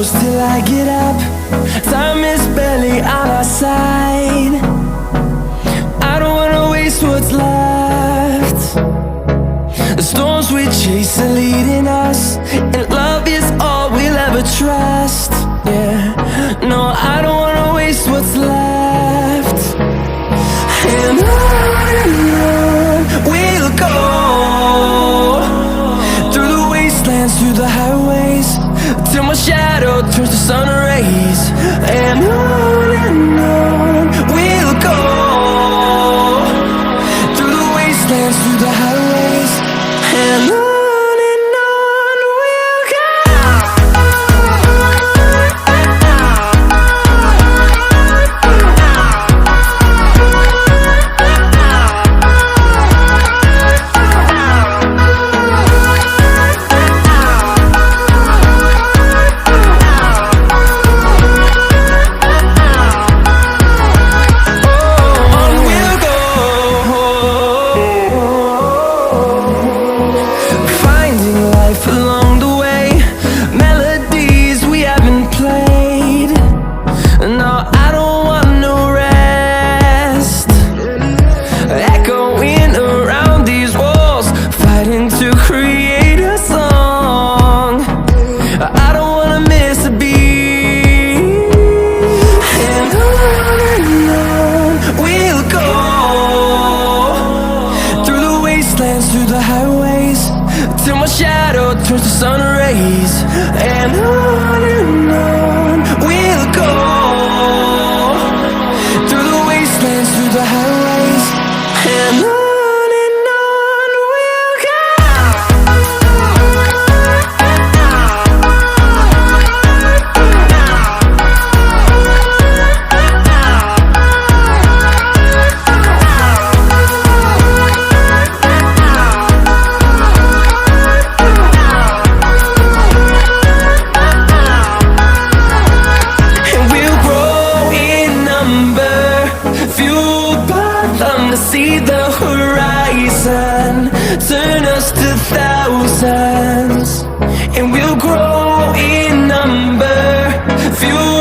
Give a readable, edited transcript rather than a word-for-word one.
close till I get up. Time is barely on our side. I don't wanna waste what's left. The storms we chase are leading us, and love is all we'll ever trust. Yeah, no, I don't wanna waste what's left. And on we'll go, through the wastelands, through the highways, till my shadow turns to sun rays. And on we'll go, through the wastelands, through the highways, and on. Along the way, melodies we haven't played. No, I don't want no rest. Echoing around these walls, fighting to create a song. I don't wanna miss a beat. And on we'll go, through the wastelands, through the highways, till my shadow turns to sun rays. And on we'll go, through the wastelands, through the highways, and on we'll go. See the horizon turn us to thousands, and we'll grow in number, fuel